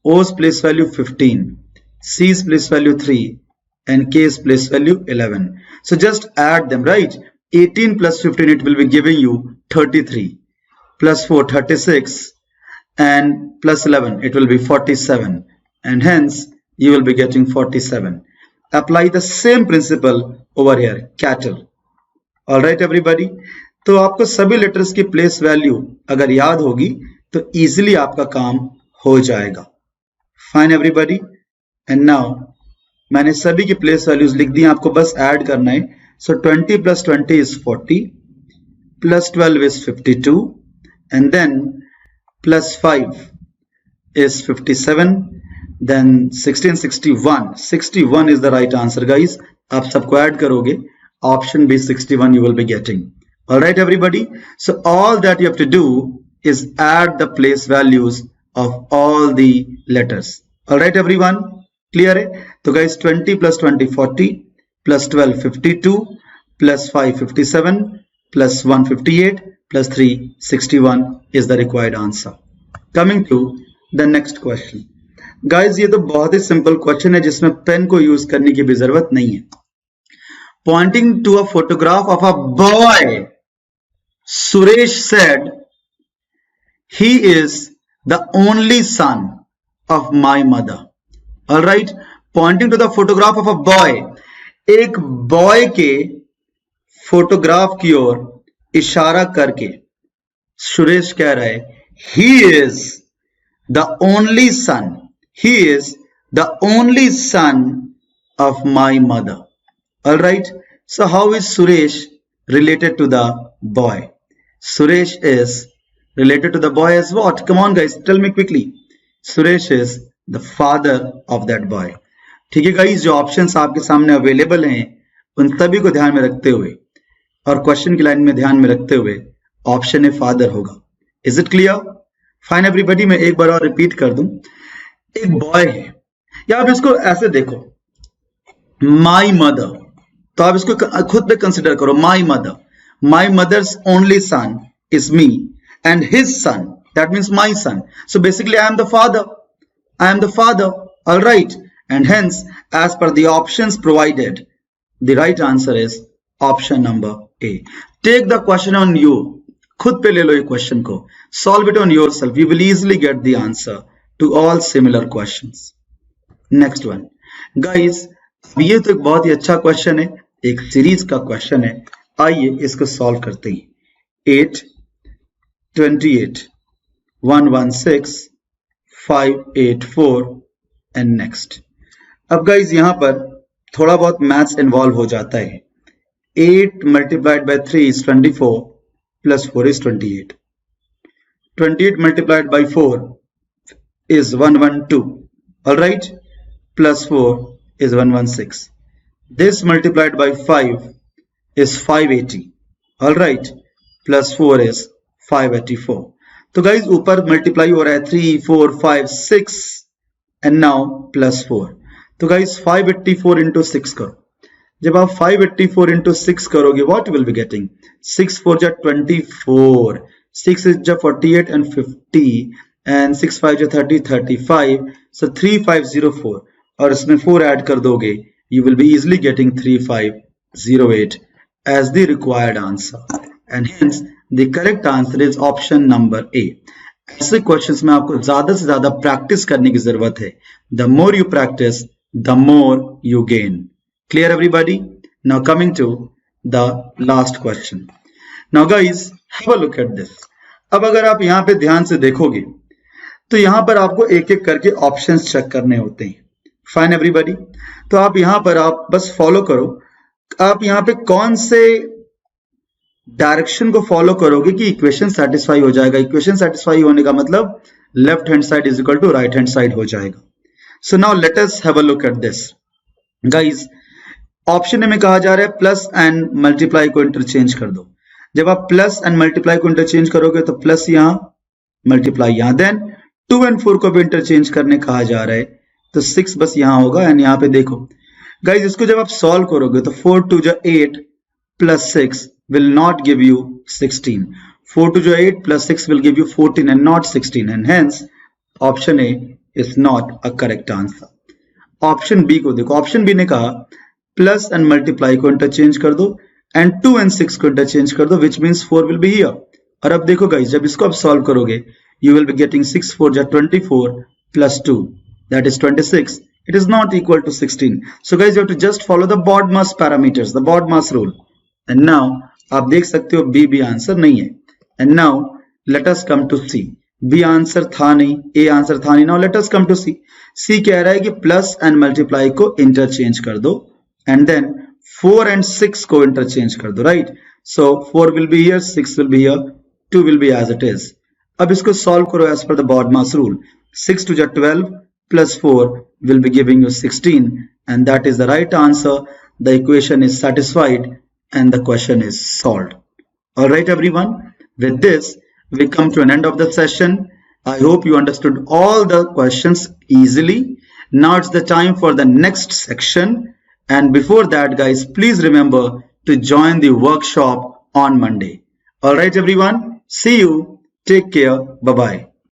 [SPEAKER 4] O's place value 15, C's place value 3 and K's place value 11. So just add them, right? 18 plus 15, it will be giving you 33. Plus 4, 36 and plus 11, it will be 47 and hence you will be getting 47. Apply the same principle over here, cattle. Alright everybody, तो आपको सभी letters की place value अगर याद होगी तो easily आपका काम हो जाएगा. Fine everybody, and now मैंने सभी की प्लेस वैल्यूज लिख दी, आपको बस ऐड करना है. सो 20 plus 20 is 40, plus 12 is 52, and then plus 5 is 57, then 16, 61. 61 is the right answer, guys. आप सबको ऐड करोगे, option B 61 you will be getting. All right, everybody. So all that you have to do is add the place values of all the letters. All right, everyone. Clear है? तो guys 20 plus 20 40, plus 12 52, plus 5 57, plus 1 58, plus 3 61 is the required answer. Coming to the next question. Guys ये तो बहुत ही simple question है जिसमें pen को use करने की भी जरूरत नहीं है. Pointing to a photograph of a boy, Suresh said, he is the only son of my mother. All right, pointing to the photograph of a boy, एक बॉय के फोटोग्राफ की ओर इशारा करके सुरेश कह रहा है he is the only son, he is the only son of my mother. All right, so how is Suresh related to the boy? Suresh is related to the boy as what? Come on guys, tell me quickly. Suresh is the father of that boy. ठीक है guys, जो options आपके सामने available हैं उन सभी को ध्यान में रखते हुए और क्वेश्चन की लाइन में ध्यान में रखते हुए ऑप्शन ए फादर होगा. Is it clear? Fine everybody. मैं एक बार और रिपीट कर दूं. एक बॉय है, या आप इसको ऐसे देखो, माई मदर, तो आप इसको खुद पे कंसिडर करो. My mother, my mother's only son is me and his son, that means my son. So basically I am the father. I am the father. All right, and hence as per the options provided, the right answer is option number A. Take the question on you. खुद पे ले लो ये question को, solve it on yourself. You will easily get the answer to all similar questions. Next one, guys, ये तो एक बहुत ही अच्छा क्वेश्चन है, एक सीरीज का क्वेश्चन है. आइए इसको सॉल्व करते हैं. 8 28 116 584 and next. अब गाइज यहां पर थोड़ा बहुत मैथ्स इन्वॉल्व हो जाता है. 8 multiplied by 3 is 24 plus 4 is 28. 28 multiplied by 4 is 112. All right, plus 4 is 116. This multiplied by 5 is 580. All right, plus 4 is 584. तो गाइज ऊपर मल्टीप्लाई हो रहा है 3 4 5 6 एंड नाउ प्लस 4. तो गाइज 584 इंटू 6 करो. जब आप 584 इंटू 6 करोगे व्हाट विल बी गेटिंग? 6 4 जा 24, 6 is जा 48 and 50 and 6 5 जा 30 35. So 3504 और इसमें 4 ऐड कर दोगे, you will be easily getting 3508 as the required answer. And hence the correct answer is option number A. ऐसे क्वेश्चंस में आपको ज्यादा से ज्यादा प्रैक्टिस करने की जरूरत है. The more you practice, the more you gain. Clear everybody? Now coming to the last question. Now guys, have a look at this. अब अगर आप यहाँ पे ध्यान से देखोगे तो यहाँ पर आपको एक एक करके ऑप्शंस चेक करने होते हैं. Fine everybody. तो आप यहाँ पर आप बस फॉलो करो. आप यहाँ पे कौन से डायरेक्शन को फॉलो करोगे कि इक्वेशन सेटिस्फाई हो जाएगा. इक्वेशन सेटिस्फाई होने का मतलब left hand side is equal to right hand side हो जाएगा. So now let us have a look at this. Guys option A में कहा जा रहा है प्लस एंड मल्टीप्लाई को इंटरचेंज कर दो. जब आप प्लस एंड मल्टीप्लाई को इंटरचेंज करोगे तो प्लस यहां, मल्टीप्लाई यहां. देन 2 and 4 को भी इंटरचेंज करने कहा जा रहा है तो 6 बस यहां होगा. एंड यहां पे देखो गाइस, इसको जब आप सॉल्व करोगे तो 4 2 जा 8 plus 6 will not give you 16. 4 2 जो 8 plus 6 will give you 14 and not 16, and hence option A is not a correct answer. Option B को देखो. Option B ने कहा plus and multiply को इंटरचेंज कर दो and 2 and 6 को इंटरचेंज कर दो, which means 4 will be here. और अब देखो गाइस, जब इसको आप सॉल्व करोगे you will be getting 6 4 जा 24 plus 2 that is 26. It is not equal to 16. So guys, you have to just follow the BODMAS parameters, the BODMAS rule. And now आप देख सकते हो बी भी आंसर नहीं है. And now let us come to C. B answer था नहीं, A answer था नहीं. Now let us come to C. C कह रहा है कि प्लस एंड मल्टीप्लाई को इंटरचेंज कर दो एंड देन 4 and 6 को इंटरचेंज कर दो, right. So 4 will be here, 6 will be here, 2 will be as it is. अब इसको सॉल्व करो as per the BODMAS rule. 6 to 12 plus 4 will be giving you 16 and that is the right answer. The equation is satisfied and the question is solved. Alright everyone, with this we come to an end of the session. I hope you understood all the questions easily. Now it's the time for the next section, and before that guys, please remember to join the workshop on Monday. Alright everyone, see you, take care, bye bye.